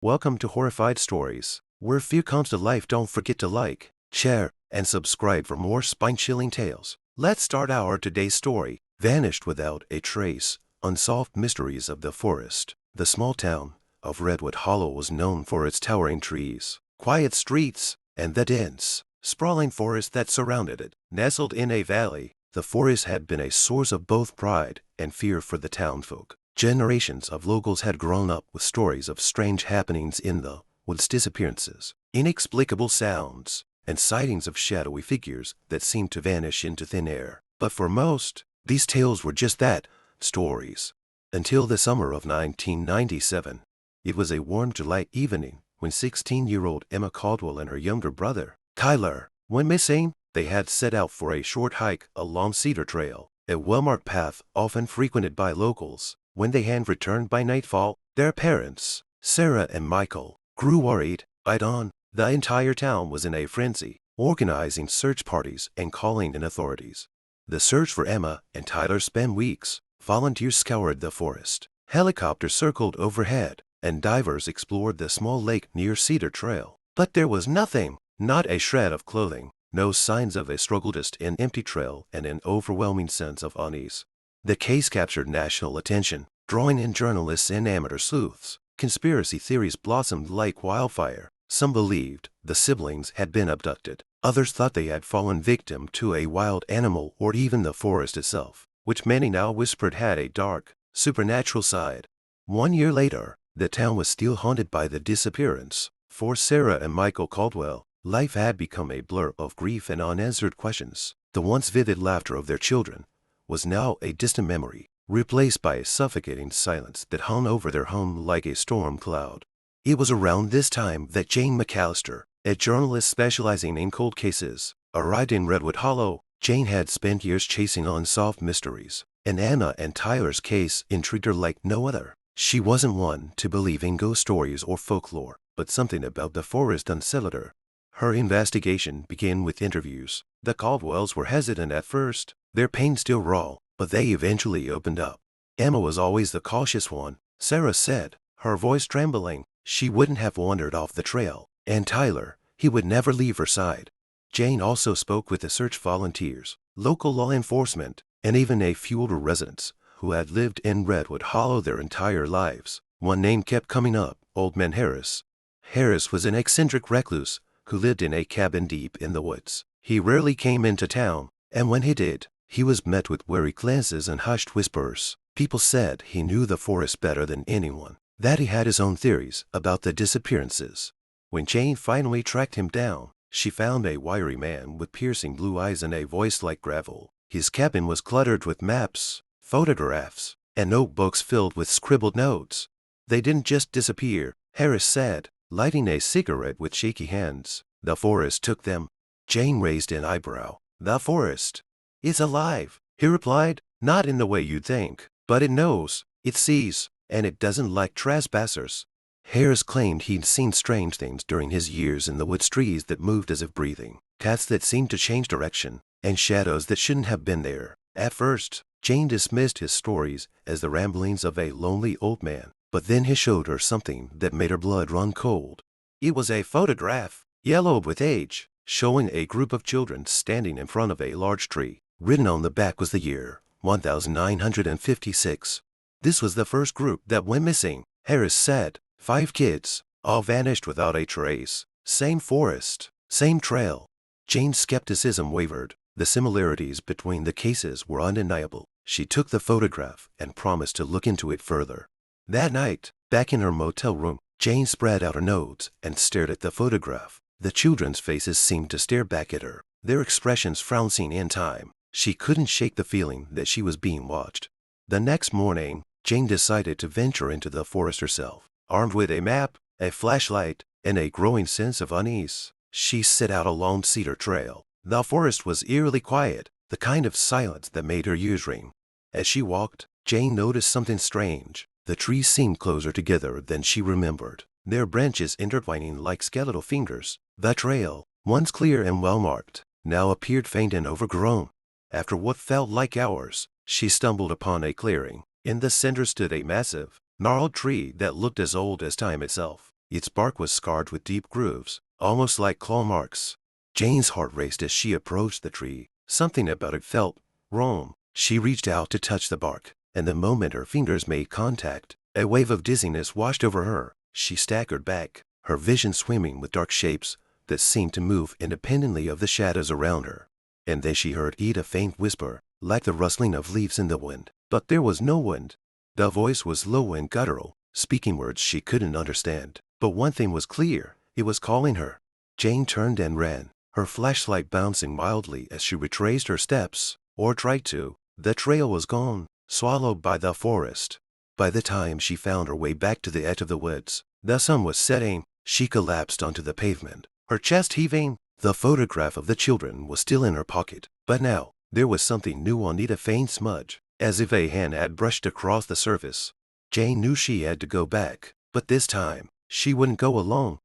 Welcome to Horrified Stories, where fear comes to life. Don't forget to like, share, and subscribe for more spine-chilling tales. Let's start our today's story. Vanished without a trace, unsolved mysteries of the forest. The small town of Redwood Hollow was known for its towering trees, quiet streets, and the dense, sprawling forest that surrounded it. Nestled in a valley, the forest had been a source of both pride and fear for the townfolk. Generations of locals had grown up with stories of strange happenings in the woods, disappearances, inexplicable sounds, and sightings of shadowy figures that seemed to vanish into thin air. But for most, these tales were just that, stories. Until the summer of 1997. It was a warm July evening when 16-year-old Emma Caldwell and her younger brother, Kyler, went missing. They had set out for a short hike along Cedar Trail, a well-marked path often frequented by locals. When they had returned by nightfall, their parents, Sarah and Michael, grew worried. By dawn, the entire town was in a frenzy, organizing search parties and calling in authorities. The search for Emma and Tyler spanned weeks. Volunteers scoured the forest, helicopters circled overhead, and divers explored the small lake near Cedar Trail. But there was nothing, not a shred of clothing, no signs of a struggle, just an empty trail and an overwhelming sense of unease. The case captured national attention, drawing in journalists and amateur sleuths. Conspiracy theories blossomed like wildfire. Some believed the siblings had been abducted. Others thought they had fallen victim to a wild animal or even the forest itself, which many now whispered had a dark, supernatural side. 1 year later, the town was still haunted by the disappearance. For Sarah and Michael Caldwell, life had become a blur of grief and unanswered questions. The once vivid laughter of their children was now a distant memory, replaced by a suffocating silence that hung over their home like a storm cloud. It was around this time that Jane McAllister, a journalist specializing in cold cases, arrived in Redwood Hollow. Jane had spent years chasing unsolved mysteries, and Emma and Tyler's case intrigued her like no other. She wasn't one to believe in ghost stories or folklore, but something about the forest unsettled her. Her investigation began with interviews. The Caldwells were hesitant at first, their pain still raw, but they eventually opened up. Emma was always the cautious one, Sarah said, her voice trembling. She wouldn't have wandered off the trail. And Tyler, he would never leave her side. Jane also spoke with the search volunteers, local law enforcement, and even a few older residents who had lived in Redwood Hollow their entire lives. One name kept coming up: Old Man Harris. Harris was an eccentric recluse who lived in a cabin deep in the woods. He rarely came into town, and when he did, he was met with wary glances and hushed whispers. People said he knew the forest better than anyone, that he had his own theories about the disappearances. When Jane finally tracked him down, she found a wiry man with piercing blue eyes and a voice like gravel. His cabin was cluttered with maps, photographs, and notebooks filled with scribbled notes. They didn't just disappear, Harris said, lighting a cigarette with shaky hands. The forest took them. Jane raised an eyebrow. The forest? It's alive, he replied. Not in the way you'd think, but it knows, it sees, and it doesn't like trespassers. Harris claimed he'd seen strange things during his years in the woods: trees that moved as if breathing, cats that seemed to change direction, and shadows that shouldn't have been there. At first, Jane dismissed his stories as the ramblings of a lonely old man, but then he showed her something that made her blood run cold. It was a photograph, yellowed with age, showing a group of children standing in front of a large tree. Written on the back was the year 1956. This was the first group that went missing, Harris said. 5 kids, all vanished without a trace. Same forest, same trail. Jane's skepticism wavered. The similarities between the cases were undeniable. She took the photograph and promised to look into it further. That night, back in her motel room, Jane spread out her notes and stared at the photograph. The children's faces seemed to stare back at her, their expressions frozen in time. She couldn't shake the feeling that she was being watched. The next morning, Jane decided to venture into the forest herself. Armed with a map, a flashlight, and a growing sense of unease, she set out along Cedar Trail. The forest was eerily quiet, the kind of silence that made her ears ring. As she walked, Jane noticed something strange. The trees seemed closer together than she remembered, their branches intertwining like skeletal fingers. The trail, once clear and well-marked, now appeared faint and overgrown. After what felt like hours, she stumbled upon a clearing. In the center stood a massive, gnarled tree that looked as old as time itself. Its bark was scarred with deep grooves, almost like claw marks. Jane's heart raced as she approached the tree. Something about it felt wrong. She reached out to touch the bark, and the moment her fingers made contact, a wave of dizziness washed over her. She staggered back, her vision swimming with dark shapes that seemed to move independently of the shadows around her. And then she heard a faint whisper, like the rustling of leaves in the wind. But there was no wind. The voice was low and guttural, speaking words she couldn't understand. But one thing was clear, it was calling her. Jane turned and ran, her flashlight bouncing wildly as she retraced her steps, or tried to. The trail was gone, swallowed by the forest. By the time she found her way back to the edge of the woods, the sun was setting. She collapsed onto the pavement, her chest heaving. The photograph of the children was still in her pocket, but now there was something new on it, a faint smudge, as if a hand had brushed across the surface. Jane knew she had to go back, but this time, she wouldn't go alone.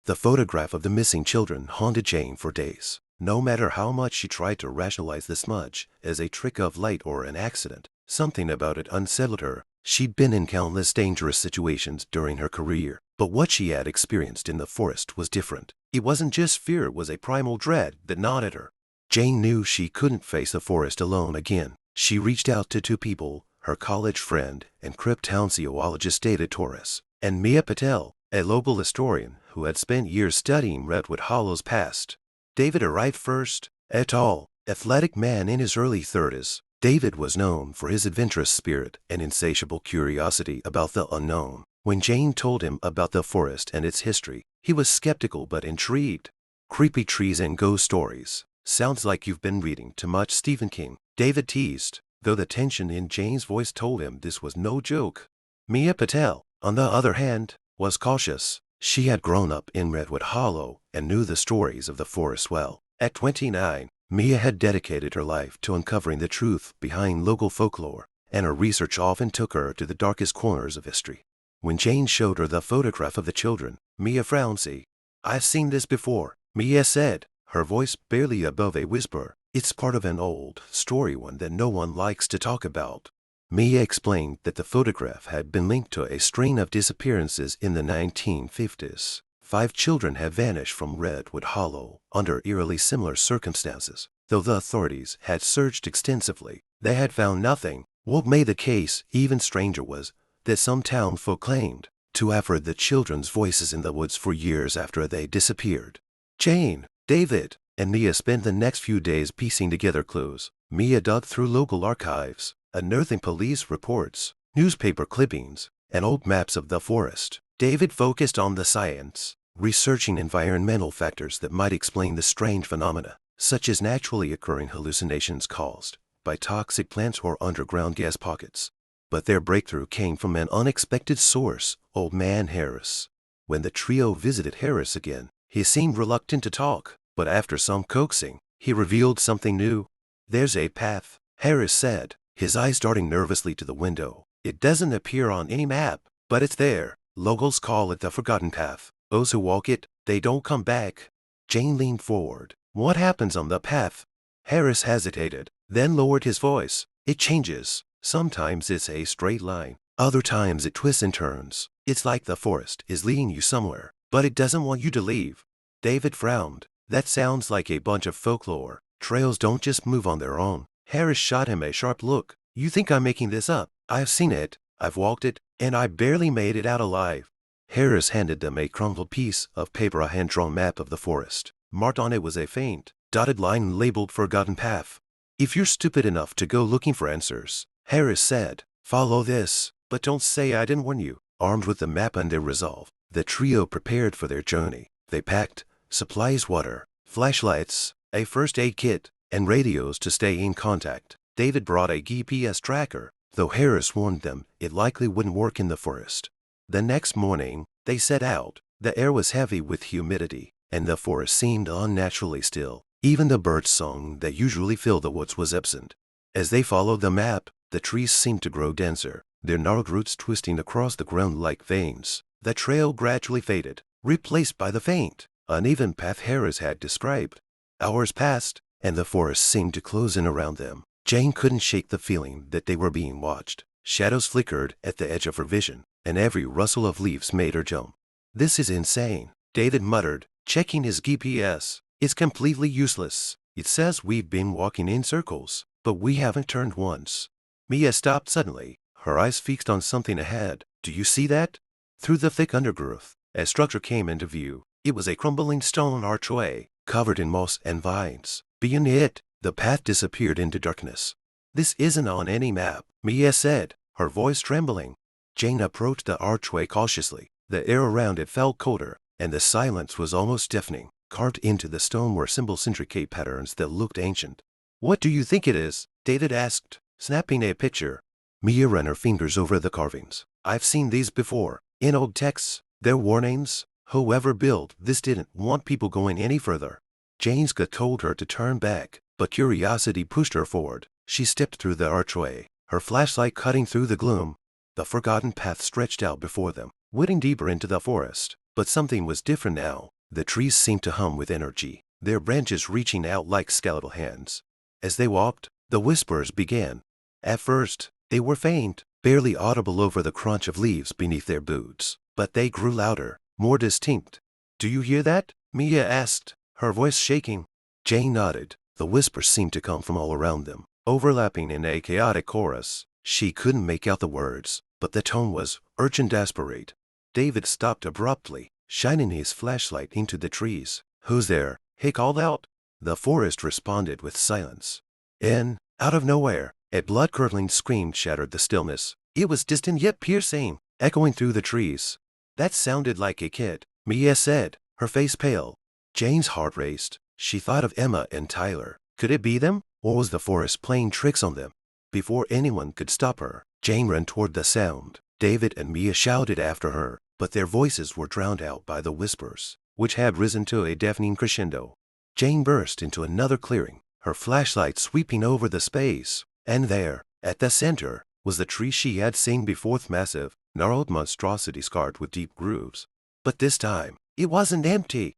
The photograph of the missing children haunted Jane for days. No matter how much she tried to rationalize the smudge as a trick of light or an accident, something about it unsettled her. She'd been in countless dangerous situations during her career, but what she had experienced in the forest was different. It wasn't just fear, it was a primal dread that gnawed at her. Jane knew she couldn't face the forest alone again. She reached out to two people, her college friend and cryptozoologist David Torres, and Mia Patel, a local historian who had spent years studying Redwood Hollow's past. David arrived first, a tall, athletic man in his early 30s. David was known for his adventurous spirit and insatiable curiosity about the unknown. When Jane told him about the forest and its history, he was skeptical but intrigued. Creepy trees and ghost stories. Sounds like you've been reading too much Stephen King, David teased, though the tension in Jane's voice told him this was no joke. Mia Patel, on the other hand, was cautious. She had grown up in Redwood Hollow and knew the stories of the forest well. At 29, Mia had dedicated her life to uncovering the truth behind local folklore, and her research often took her to the darkest corners of history. When Jane showed her the photograph of the children, Mia frowned. "See, I've seen this before," Mia said, her voice barely above a whisper. "It's part of an old story, one that no one likes to talk about." Mia explained that the photograph had been linked to a string of disappearances in the 1950s. 5 children had vanished from Redwood Hollow under eerily similar circumstances. Though the authorities had searched extensively, they had found nothing. What made the case even stranger was that some townfolk claimed to have heard the children's voices in the woods for years after they disappeared. Jane, David, and Mia spent the next few days piecing together clues. Mia dug through local archives, unearthing police reports, newspaper clippings, and old maps of the forest. David focused on the science, researching environmental factors that might explain the strange phenomena, such as naturally occurring hallucinations caused by toxic plants or underground gas pockets. But their breakthrough came from an unexpected source, Old Man Harris. When the trio visited Harris again, he seemed reluctant to talk, but after some coaxing, he revealed something new. "There's a path," Harris said, his eyes darting nervously to the window. "It doesn't appear on any map, but it's there. Locals call it the Forgotten Path. Those who walk it, they don't come back." Jane leaned forward. "What happens on the path?" Harris hesitated, then lowered his voice. "It changes. Sometimes it's a straight line. Other times it twists and turns. It's like the forest is leading you somewhere, but it doesn't want you to leave." David frowned. "That sounds like a bunch of folklore. Trails don't just move on their own." Harris shot him a sharp look. "You think I'm making this up? I've seen it. I've walked it, and I barely made it out alive." Harris handed them a crumpled piece of paper, a hand-drawn map of the forest. Marked on it was a faint, dotted line labeled Forgotten Path. "If you're stupid enough to go looking for answers," Harris said, "follow this, but don't say I didn't warn you." Armed with the map and their resolve, the trio prepared for their journey. They packed supplies, water, flashlights, a first aid kit, and radios to stay in contact. David brought a GPS tracker, though Harris warned them it likely wouldn't work in the forest. The next morning, they set out. The air was heavy with humidity, and the forest seemed unnaturally still. Even the bird song that usually filled the woods was absent. As they followed the map, the trees seemed to grow denser, their gnarled roots twisting across the ground like veins. The trail gradually faded, replaced by the faint, uneven path Harris had described. Hours passed, and the forest seemed to close in around them. Jane couldn't shake the feeling that they were being watched. Shadows flickered at the edge of her vision, and every rustle of leaves made her jump. This is insane, David muttered, checking his GPS. It's completely useless. It says we've been walking in circles, but we haven't turned once. Mia stopped suddenly, her eyes fixed on something ahead. Do you see that? Through the thick undergrowth, a structure came into view. It was a crumbling stone archway, covered in moss and vines. Beyond it, the path disappeared into darkness. This isn't on any map, Mia said, her voice trembling. Jane approached the archway cautiously. The air around it felt colder, and the silence was almost deafening. Carved into the stone were symbols, intricate patterns that looked ancient. What do you think it is? David asked, snapping a picture. Mia ran her fingers over the carvings. I've seen these before, in old texts. They're warnings. Whoever built this didn't want people going any further. Jane's gut told her to turn back, but curiosity pushed her forward. She stepped through the archway, her flashlight cutting through the gloom. The forgotten path stretched out before them, wading deeper into the forest. But something was different now. The trees seemed to hum with energy, their branches reaching out like skeletal hands. As they walked, the whispers began. At first, they were faint, barely audible over the crunch of leaves beneath their boots. But they grew louder, more distinct. Do you hear that? Mia asked, her voice shaking. Jane nodded. The whispers seemed to come from all around them, overlapping in a chaotic chorus. She couldn't make out the words, but the tone was urgent, desperate. David stopped abruptly, shining his flashlight into the trees. Who's there? He called out. The forest responded with silence. And, out of nowhere, a blood-curdling scream shattered the stillness. It was distant yet piercing, echoing through the trees. That sounded like a kid, Mia said, her face pale. Jane's heart raced. She thought of Emma and Tyler. Could it be them, or was the forest playing tricks on them? Before anyone could stop her, Jane ran toward the sound. David and Mia shouted after her, but their voices were drowned out by the whispers, which had risen to a deafening crescendo. Jane burst into another clearing, her flashlight sweeping over the space. And there, at the center, was the tree she had seen before, massive, gnarled monstrosity scarred with deep grooves. But this time, it wasn't empty.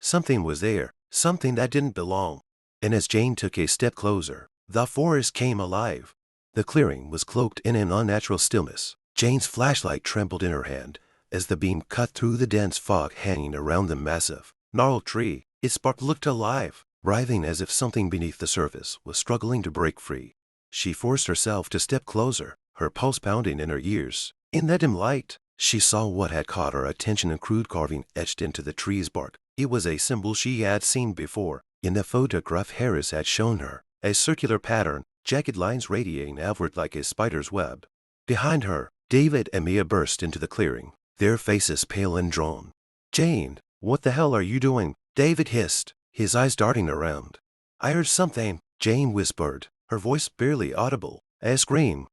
Something was there, something that didn't belong. And as Jane took a step closer, the forest came alive. The clearing was cloaked in an unnatural stillness. Jane's flashlight trembled in her hand as the beam cut through the dense fog hanging around the massive, gnarled tree. Its bark looked alive, writhing as if something beneath the surface was struggling to break free. She forced herself to step closer, her pulse pounding in her ears. In the dim light, she saw what had caught her attention, a crude carving etched into the tree's bark. It was a symbol she had seen before, in the photograph Harris had shown her, a circular pattern, jagged lines radiating outward like a spider's web. Behind her, David and Mia burst into the clearing, their faces pale and drawn. Jane, what the hell are you doing? David hissed, his eyes darting around. I heard something, Jane whispered, her voice barely audible. A scream.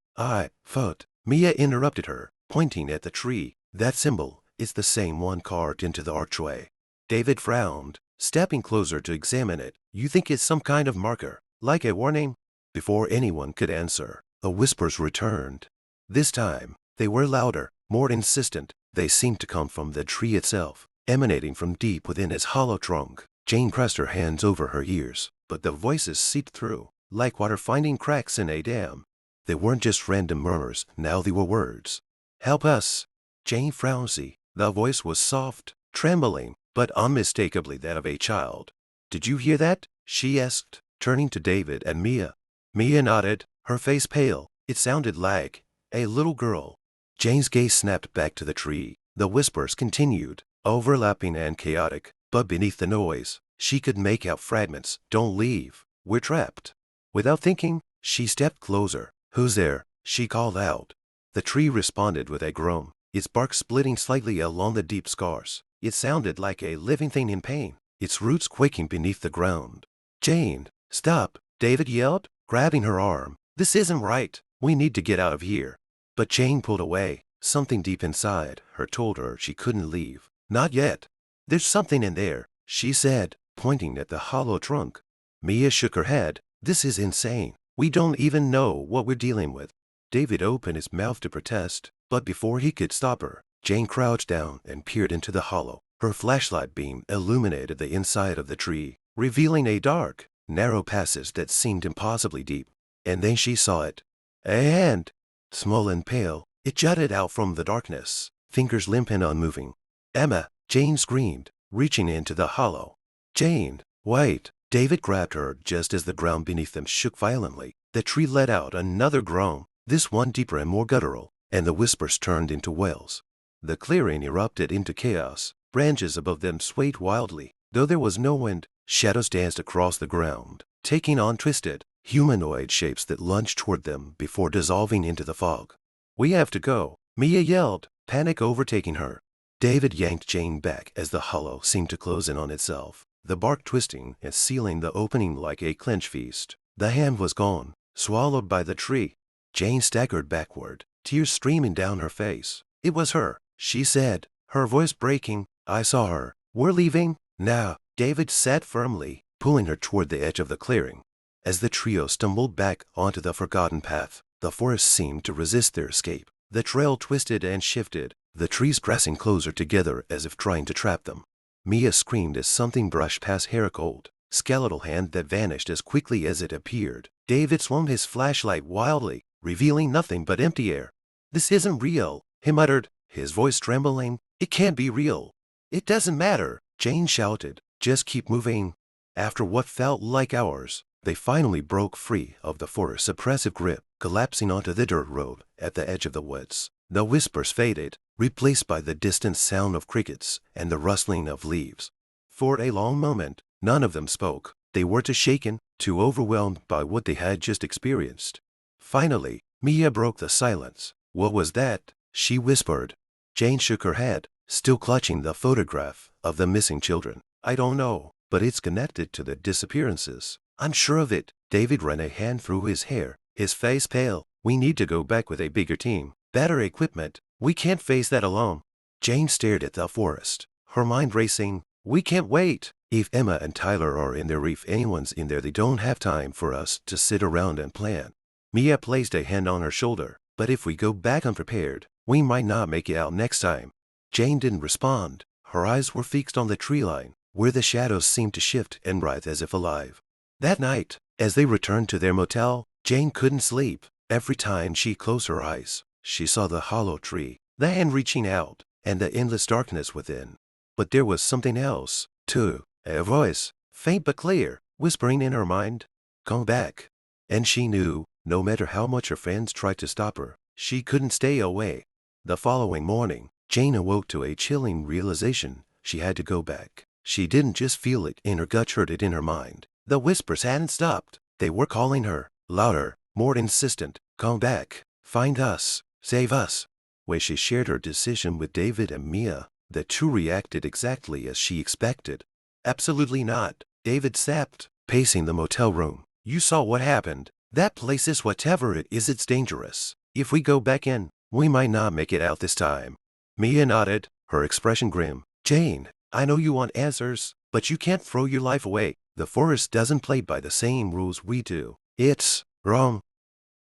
Foot. Mia interrupted her, pointing at the tree. That symbol is the same one carved into the archway. David frowned, stepping closer to examine it. You think it's some kind of marker, like a warning? Before anyone could answer, the whispers returned. This time, they were louder, more insistent. They seemed to come from the tree itself, emanating from deep within its hollow trunk. Jane pressed her hands over her ears, but the voices seeped through, like water finding cracks in a dam. They weren't just random murmurs, now they were words. Help us. Jane frowned. The voice was soft, trembling, but unmistakably that of a child. Did you hear that? She asked, turning to David and Mia. Mia nodded, her face pale. It sounded like a little girl. Jane's gaze snapped back to the tree. The whispers continued, overlapping and chaotic, but beneath the noise, she could make out fragments. Don't leave. We're trapped. Without thinking, she stepped closer. Who's there? She called out. The tree responded with a groan, its bark splitting slightly along the deep scars. It sounded like a living thing in pain, its roots quaking beneath the ground. Jane, stop, David yelled, grabbing her arm. This isn't right. We need to get out of here. But Jane pulled away. Something deep inside her told her she couldn't leave. Not yet. There's something in there, she said, pointing at the hollow trunk. Mia shook her head. This is insane. We don't even know what we're dealing with. David opened his mouth to protest, but before he could stop her, Jane crouched down and peered into the hollow. Her flashlight beam illuminated the inside of the tree, revealing a dark, narrow passage that seemed impossibly deep. And then she saw it. A hand. Small and pale, it jutted out from the darkness, fingers limp and unmoving. Emma, Jane screamed, reaching into the hollow. Jane, wait! David grabbed her just as the ground beneath them shook violently. The tree let out another groan, this one deeper and more guttural, and the whispers turned into wails. The clearing erupted into chaos. Branches above them swayed wildly. Though there was no wind, shadows danced across the ground, taking on twisted, humanoid shapes that lunged toward them before dissolving into the fog. We have to go, Mia yelled, panic overtaking her. David yanked Jane back as the hollow seemed to close in on itself, the bark twisting and sealing the opening like a clench feast. The hand was gone, swallowed by the tree. Jane staggered backward, tears streaming down her face. It was her, she said, her voice breaking. I saw her. We're leaving now. David said firmly, pulling her toward the edge of the clearing. As the trio stumbled back onto the forgotten path, the forest seemed to resist their escape. The trail twisted and shifted, the trees pressing closer together as if trying to trap them. Mia screamed as something brushed past her cold, skeletal hand that vanished as quickly as it appeared. David swung his flashlight wildly, revealing nothing but empty air. This isn't real, he muttered, his voice trembling. It can't be real. It doesn't matter, Jane shouted. Just keep moving. After what felt like hours, they finally broke free of the forest's oppressive grip, collapsing onto the dirt road at the edge of the woods. The whispers faded, replaced by the distant sound of crickets and the rustling of leaves. For a long moment, none of them spoke. They were too shaken, too overwhelmed by what they had just experienced. Finally, Mia broke the silence. What was that? She whispered. Jane shook her head, still clutching the photograph of the missing children. I don't know, but it's connected to the disappearances. I'm sure of it. David ran a hand through his hair, his face pale. We need to go back with a bigger team, better equipment. We can't face that alone. Jane stared at the forest, her mind racing. We can't wait. If Emma and Tyler are in there, if anyone's in there, they don't have time for us to sit around and plan. Mia placed a hand on her shoulder. But if we go back unprepared, we might not make it out next time. Jane didn't respond. Her eyes were fixed on the tree line, where the shadows seemed to shift and writhe as if alive. That night, as they returned to their motel, Jane couldn't sleep. Every time she closed her eyes, she saw the hollow tree, the hand reaching out, and the endless darkness within. But there was something else, too. A voice, faint but clear, whispering in her mind, "Come back." And she knew, no matter how much her friends tried to stop her, she couldn't stay away. The following morning, Jane awoke to a chilling realization. She had to go back. She didn't just feel it in her gut, heard it in her mind. The whispers hadn't stopped. They were calling her, louder, more insistent. Come back. Find us. Save us. When she shared her decision with David and Mia, the two reacted exactly as she expected. Absolutely not, David snapped, pacing the motel room. You saw what happened. That place is, whatever it is, it's dangerous. If we go back in, we might not make it out this time. Mia nodded, her expression grim. Jane, I know you want answers, but you can't throw your life away. The forest doesn't play by the same rules we do. It's wrong.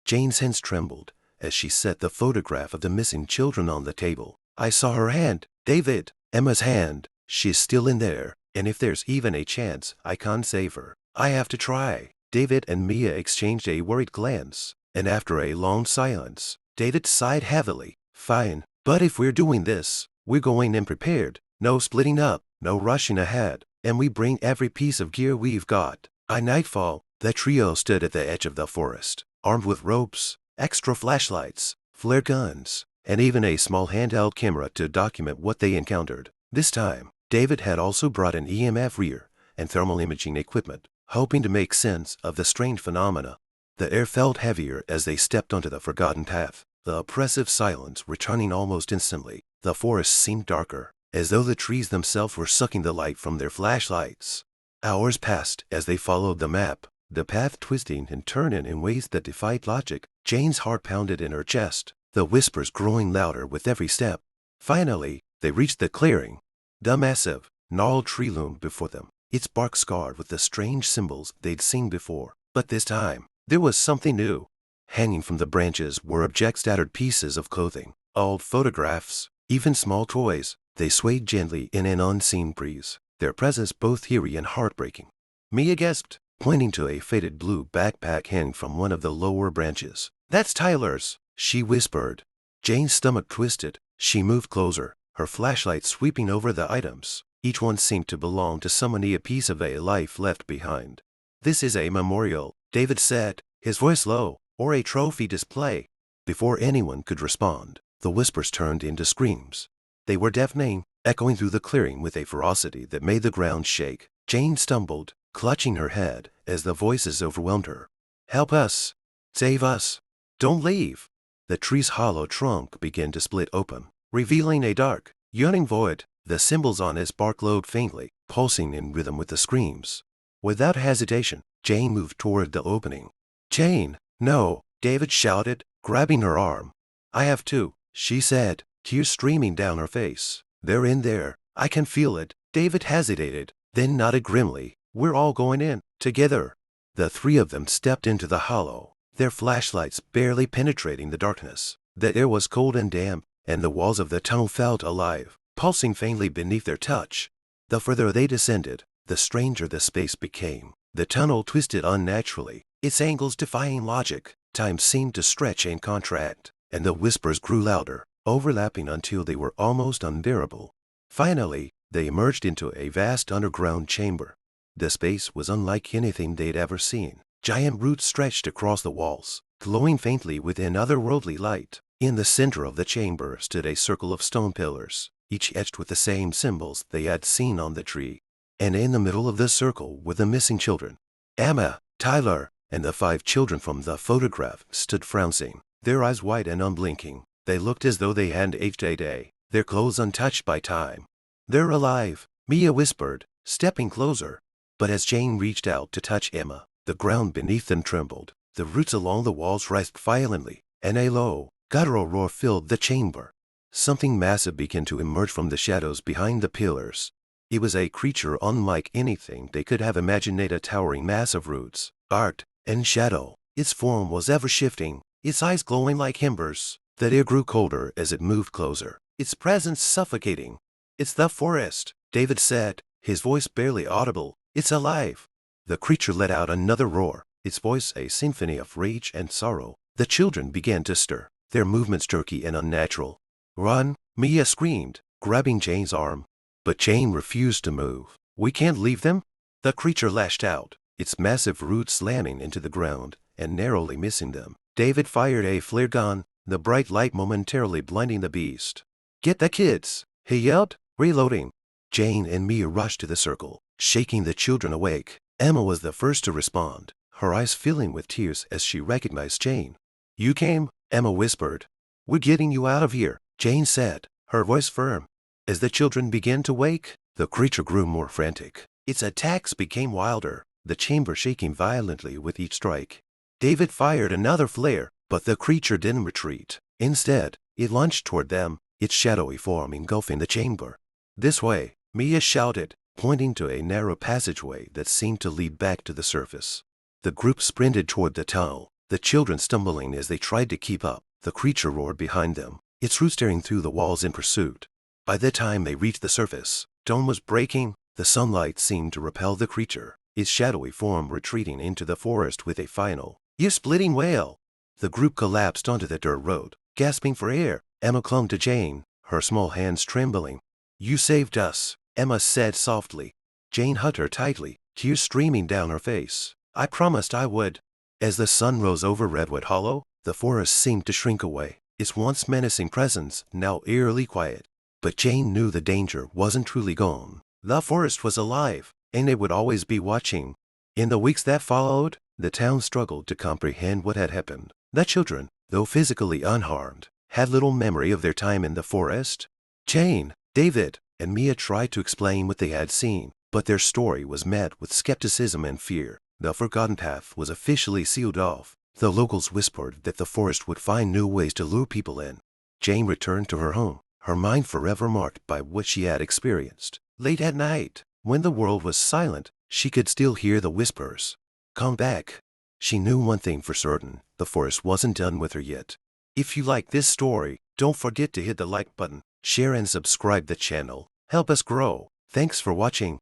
Jane's hands trembled as she set the photograph of the missing children on the table. I saw her hand, David, Emma's hand. She's still in there, and if there's even a chance, I can't save her. I have to try. David and Mia exchanged a worried glance, and after a long silence, David sighed heavily. Fine, but if we're doing this, we're going in prepared. No splitting up, no rushing ahead, and we bring every piece of gear we've got. By nightfall, the trio stood at the edge of the forest, armed with ropes, extra flashlights, flare guns, and even a small handheld camera to document what they encountered. This time, David had also brought an EMF reader and thermal imaging equipment, hoping to make sense of the strange phenomena. The air felt heavier as they stepped onto the forgotten path, the oppressive silence returning almost instantly. The forest seemed darker, as though the trees themselves were sucking the light from their flashlights. Hours passed as they followed the map, the path twisting and turning in ways that defied logic. Jane's heart pounded in her chest, the whispers growing louder with every step. Finally, they reached the clearing. The massive, gnarled tree loomed before them, its bark scarred with the strange symbols they'd seen before. But this time, there was something new. Hanging from the branches were scattered pieces of clothing, old photographs, even small toys. They swayed gently in an unseen breeze, their presence both eerie and heartbreaking. Mia gasped, pointing to a faded blue backpack hanging from one of the lower branches. That's Tyler's, she whispered. Jane's stomach twisted. She moved closer, her flashlight sweeping over the items. Each one seemed to belong to someone, a piece of a life left behind. "This is a memorial," David said, his voice low, "or a trophy display." Before anyone could respond, the whispers turned into screams. They were deafening, echoing through the clearing with a ferocity that made the ground shake. Jane stumbled, clutching her head as the voices overwhelmed her. "Help us! Save us! Don't leave!" The tree's hollow trunk began to split open, revealing a dark, yawning void. The symbols on its bark glowed faintly, pulsing in rhythm with the screams. Without hesitation, Jane moved toward the opening. "Jane, no!" David shouted, grabbing her arm. "I have to," she said, tears streaming down her face. "They're in there. I can feel it." David hesitated, then nodded grimly. "We're all going in, together." The three of them stepped into the hollow, their flashlights barely penetrating the darkness. The air was cold and damp, and the walls of the tunnel felt alive, pulsing faintly beneath their touch. The further they descended, the stranger the space became. The tunnel twisted unnaturally, its angles defying logic. Time seemed to stretch and contract, and the whispers grew louder, overlapping until they were almost unbearable. Finally, they emerged into a vast underground chamber. The space was unlike anything they'd ever seen. Giant roots stretched across the walls, glowing faintly with an otherworldly light. In the center of the chamber stood a circle of stone pillars, each etched with the same symbols they had seen on the tree. And in the middle of the circle were the missing children. Emma, Tyler, and the 5 children from the photograph stood frowning, their eyes wide and unblinking. They looked as though they hadn't aged a day, their clothes untouched by time. "They're alive," Mia whispered, stepping closer. But as Jane reached out to touch Emma, the ground beneath them trembled. The roots along the walls writhed violently, and a low, guttural roar filled the chamber. Something massive began to emerge from the shadows behind the pillars. It was a creature unlike anything they could have imagined, a towering mass of roots, art, and shadow. Its form was ever-shifting, its eyes glowing like embers. The air grew colder as it moved closer, its presence suffocating. "It's the forest," David said, his voice barely audible. "It's alive." The creature let out another roar, its voice a symphony of rage and sorrow. The children began to stir, their movements jerky and unnatural. "Run!" Mia screamed, grabbing Jane's arm. But Jane refused to move. "We can't leave them." The creature lashed out, its massive roots slamming into the ground and narrowly missing them. David fired a flare gun, the bright light momentarily blinding the beast. "Get the kids!" he yelled, reloading. Jane and Mia rushed to the circle, shaking the children awake. Emma was the first to respond, her eyes filling with tears as she recognized Jane. "You came," Emma whispered. "We're getting you out of here," Jane said, her voice firm. As the children began to wake, the creature grew more frantic. Its attacks became wilder, the chamber shaking violently with each strike. David fired another flare, but the creature didn't retreat. Instead, it lunged toward them, its shadowy form engulfing the chamber. "This way," Mia shouted, pointing to a narrow passageway that seemed to lead back to the surface. The group sprinted toward the tunnel, the children stumbling as they tried to keep up. The creature roared behind them, its roots tearing through the walls in pursuit. By the time they reached the surface, dawn was breaking. The sunlight seemed to repel the creature, its shadowy form retreating into the forest with a final, ear-splitting wail. The group collapsed onto the dirt road, gasping for air. Emma clung to Jane, her small hands trembling. "You saved us," Emma said softly. Jane hugged her tightly, tears streaming down her face. "I promised I would." As the sun rose over Redwood Hollow, the forest seemed to shrink away, its once menacing presence now eerily quiet. But Jane knew the danger wasn't truly gone. The forest was alive, and it would always be watching. In the weeks that followed, the town struggled to comprehend what had happened. The children, though physically unharmed, had little memory of their time in the forest. Jane, David, and Mia tried to explain what they had seen, but their story was met with skepticism and fear. The forgotten path was officially sealed off. The locals whispered that the forest would find new ways to lure people in. Jane returned to her home, her mind forever marked by what she had experienced. Late at night, when the world was silent, she could still hear the whispers. "Come back." She knew one thing for certain, the forest wasn't done with her yet. If you like this story, don't forget to hit the like button, share and subscribe the channel. Help us grow. Thanks for watching.